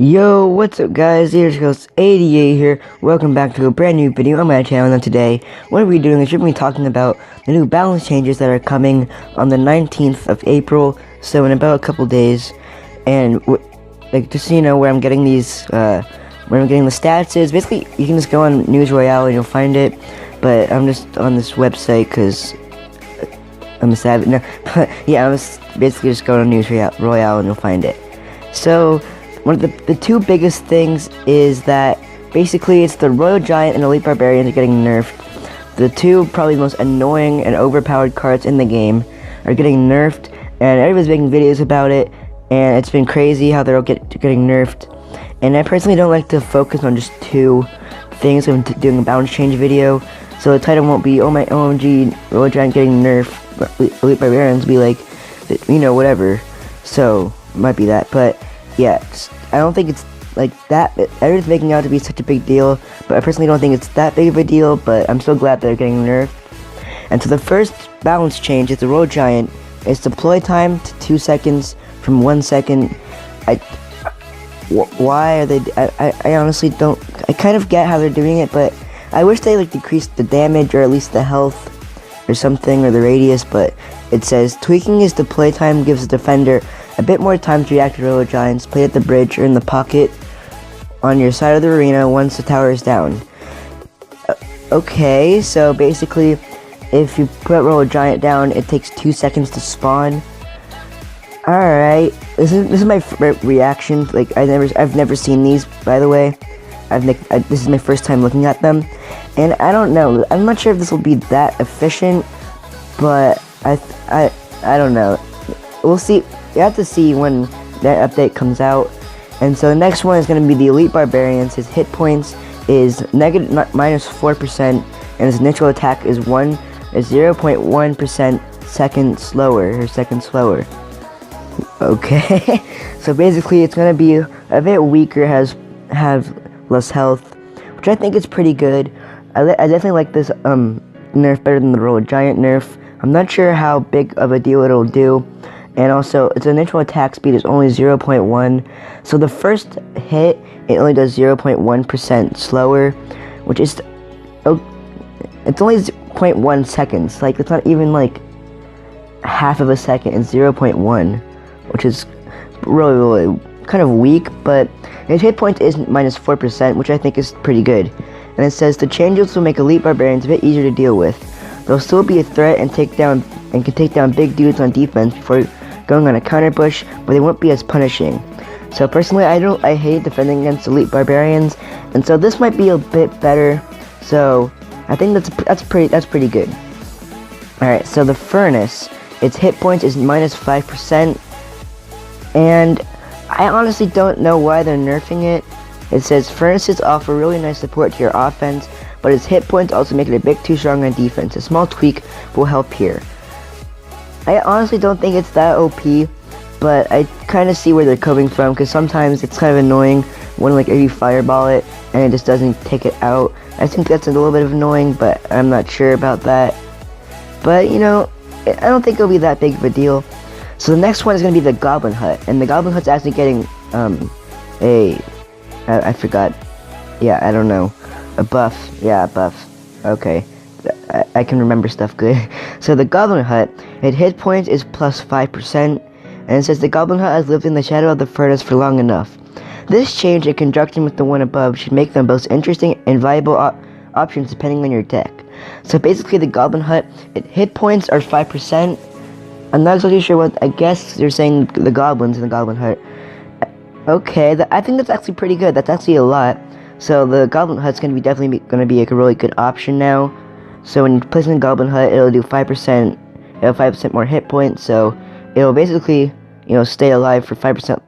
Yo, what's up guys, here's Ghost 88 here. Welcome back to a brand new video on my channel. And today, what we're doing is we're going to be talking about the new balance changes that are coming on the 19th of April, so in about a couple days. And like, just so you know where I'm getting these, where I'm getting the stats is, basically you can just go on News Royale and you'll find it, but I'm just on this website because I'm a savage. No, but yeah, I'm basically just going on News Royale and you'll find it. So one of the two biggest things is that basically it's the Royal Giant and Elite Barbarians are getting nerfed. The two probably most annoying and overpowered cards in the game are getting nerfed, and everybody's making videos about it, and it's been crazy how they're all getting nerfed. And I personally don't like to focus on just two things when doing a balance change video, so the title won't be, oh my OMG, Royal Giant getting nerfed, Elite Barbarians, be like, you know, whatever. So, it might be that, but yeah, I don't think it's like that. Everybody's making it out to be such a big deal, but I personally don't think it's that big of a deal, but I'm so glad they're getting nerfed. And so the first balance change is the Royal Giant. It's deploy time to 2 seconds from 1 second. Why are they, I honestly don't, I kind of get how they're doing it, but I wish they like decreased the damage or at least the health or something, or the radius. But it says tweaking his deploy time gives the defender a bit more time to react to Royal Giants played at the bridge or in the pocket on your side of the arena once the tower is down. Okay, so basically, if you put Royal Giant down, it takes 2 seconds to spawn. Alright, this is my reaction. Like, I've never seen these, by the way. This is my first time looking at them, and I don't know. I'm not sure if this will be that efficient, but I don't know. We'll see. You have to see when that update comes out. And so the next one is going to be the Elite Barbarians. His hit points is -4%, and his initial attack is 0.1% second slower. Okay, so basically it's going to be a bit weaker, have less health, which I think is pretty good. I definitely like this nerf better than the Royal Giant nerf. I'm not sure how big of a deal it'll do. And also, its initial attack speed is only 0.1, so the first hit, it only does 0.1% slower, which is, it's only 0.1 seconds, like, it's not even, like, half of a second, it's 0.1, which is really kind of weak, but its hit point is -4%, which I think is pretty good. And it says, the changes will make Elite Barbarians a bit easier to deal with. They'll still be a threat and can take down big dudes on defense before going on a counter push, but they won't be as punishing. So personally, I hate defending against Elite Barbarians, and so this might be a bit better. So I think that's pretty good. All right, so the Furnace, its hit points is -5%, and I honestly don't know why they're nerfing it. It says Furnaces offer really nice support to your offense, but its hit points also make it a bit too strong on defense. A small tweak will help here. I honestly don't think it's that OP, but I kind of see where they're coming from, because sometimes it's kind of annoying when, like, if you fireball it and it just doesn't take it out. I think that's a little bit of annoying, but I'm not sure about that. But, you know, I don't think it'll be that big of a deal. So the next one is going to be the Goblin Hut, and the Goblin Hut's actually getting, I forgot. Yeah, I don't know. A buff. Yeah, a buff. Okay. I can remember stuff good. So the Goblin Hut, its hit points is +5%, and it says the Goblin Hut has lived in the shadow of the furnace for long enough. This change, in conjunction with the one above, should make them both interesting and viable options depending on your deck. So basically the Goblin Hut, its hit points are 5%. I'm not exactly sure what, I guess they're saying the goblins in the Goblin Hut. Okay, I think that's actually pretty good. That's actually a lot. So the Goblin Hut's definitely gonna be like a really good option now. So when you place in the Goblin Hut, it'll do 5%, it'll have 5% more hit points, so it'll basically, you know, stay alive for 5%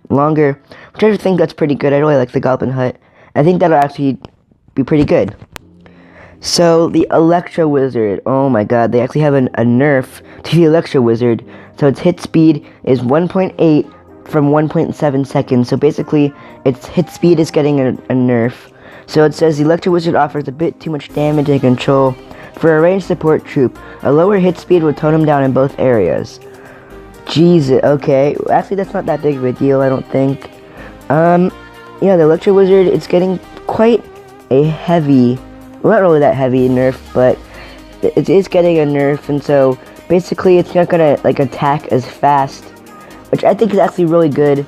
longer, which I think that's pretty good. I really like the Goblin Hut. I think that'll actually be pretty good. So the Electro Wizard, oh my god, they actually have a nerf to the Electro Wizard. So its hit speed is 1.8 from 1.7 seconds, so basically its hit speed is getting a nerf. So it says the Electro Wizard offers a bit too much damage and control for a ranged support troop. A lower hit speed will tone him down in both areas. Jesus, okay. Actually, that's not that big of a deal, I don't think. Yeah, the Electro Wizard, it's getting quite a heavy, well, not really that heavy nerf, but it is getting a nerf, and so basically it's not gonna like attack as fast, which I think is actually really good,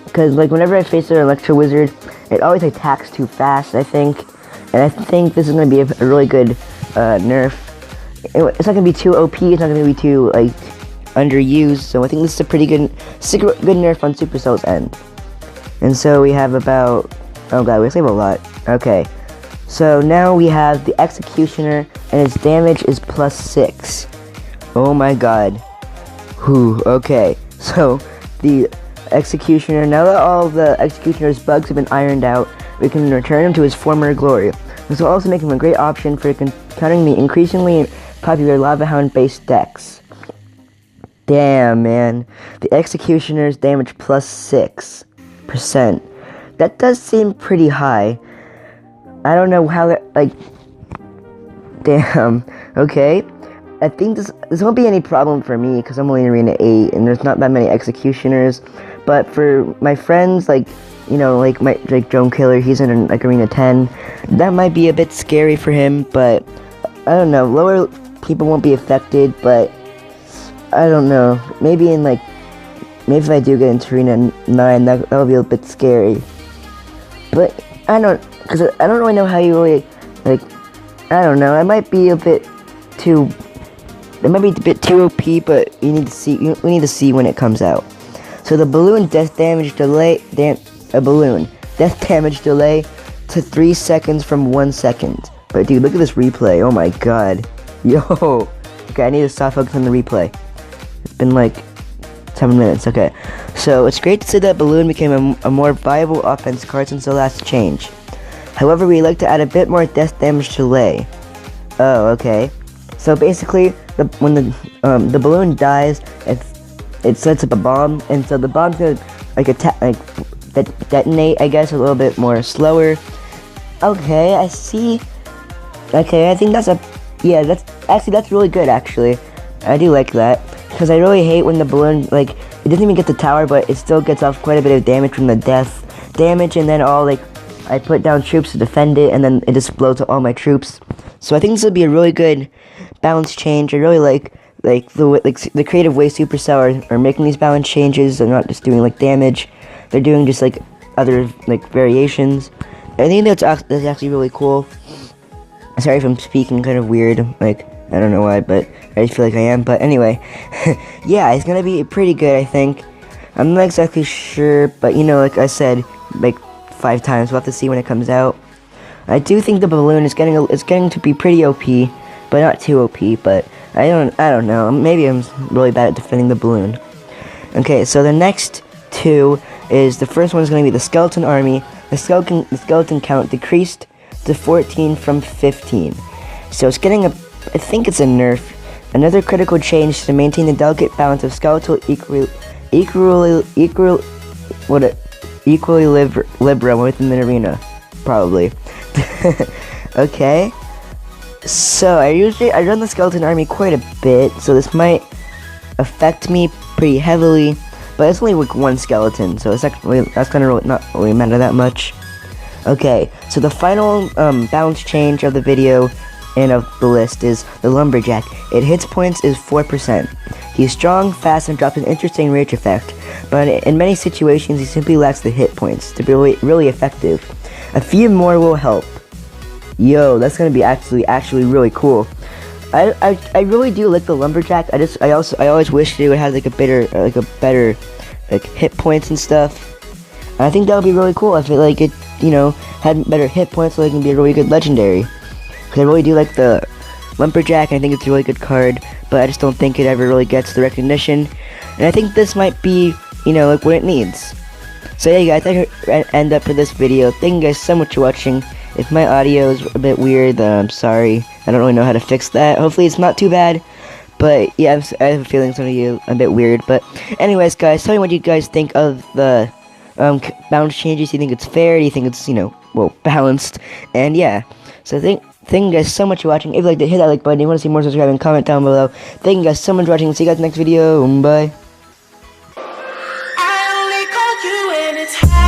because like whenever I face an Electro Wizard, it always attacks too fast, I think, and I think this is gonna be a really good nerf. It's not gonna be too OP, it's not gonna be too like underused, so I think this is a pretty good nerf on Supercell's end. And so we have about, oh god, we save a lot. Okay, so now we have the Executioner, and its damage is +6. Oh my god. Whew, okay. So, the Executioner, now that all the Executioner's bugs have been ironed out, we can return him to his former glory. This will also make him a great option for countering the increasingly popular Lava Hound-based decks. Damn, man. The Executioner's damage +6%. That does seem pretty high. I don't know how that, like, damn. Okay. I think this won't be any problem for me because I'm only in Arena 8 and there's not that many Executioners. But for my friends, like, you know, like Drone Killer, he's in like Arena 10. That might be a bit scary for him, but I don't know. Lower people won't be affected, but I don't know. Maybe if I do get into Arena 9, that'll be a bit scary. But I don't really know how you really, like, I don't know. It might be a bit too OP, but we need to see when it comes out. So the balloon death damage delay, death damage delay to 3 seconds from 1 second. But dude, look at this replay. Oh my god. Yo. Okay, I need to stop focusing on the replay. It's been like 7 minutes. Okay. So it's great to see that balloon became a more viable offense card since the last change. However, we like to add a bit more death damage delay. Oh, okay. So basically, when the balloon dies, it sets up a bomb, and so the bomb's gonna detonate, I guess, a little bit more slower. Okay, I see. Okay, I think that's really good, actually. I do like that, because I really hate when the balloon, like, it doesn't even get the tower, but it still gets off quite a bit of damage from the death damage, and then I put down troops to defend it, and then it just blows up all my troops. So I think this will be a really good balance change. I really like the creative way Supercell are making these balance changes. They're not just doing like damage; they're doing just like other like variations. I think that's actually really cool. Sorry if I'm speaking kind of weird. Like, I don't know why, but I just feel like I am. But anyway, yeah, it's gonna be pretty good, I think. I'm not exactly sure, but you know, like I said, like 5 times, we'll have to see when it comes out. I do think the balloon is getting to be pretty OP, but not too OP. But I don't know. Maybe I'm really bad at defending the balloon. Okay, so the next two is, the first one is going to be the skeleton army. The skeleton count decreased to 14 from 15. So it's getting I think it's a nerf. Another critical change to maintain the delicate balance of skeletal equilibrium within the arena, probably. Okay. So I run the skeleton army quite a bit, so this might affect me pretty heavily. But it's only like 1 skeleton, so that's gonna not really matter that much. Okay, so the final balance change of the video and of the list is the Lumberjack. Its hits points is 4%. He's strong, fast, and drops an interesting rage effect, but in many situations he simply lacks the hit points to be really effective. A few more will help. Yo, that's gonna be actually really cool. I really do like the Lumberjack. I always wish they would have like a better hit points and stuff. And I think that would be really cool if it had better hit points, so it can be a really good legendary. Because I really do like the Lumberjack, and I think it's a really good card, but I just don't think it ever really gets the recognition. And I think this might be, like what it needs. So yeah, guys, I end up for this video. Thank you guys so much for watching. If my audio is a bit weird, then I'm sorry. I don't really know how to fix that. Hopefully it's not too bad. But yeah, I have a feeling some of you a bit weird. But anyways, guys, tell me what you guys think of the balance changes. Do you think it's fair? Do you think it's, balanced? And yeah, so thank you guys so much for watching. If you like to hit that like button, you want to see more, subscribe and comment down below. Thank you guys so much for watching. See you guys next video. Bye. it's happening.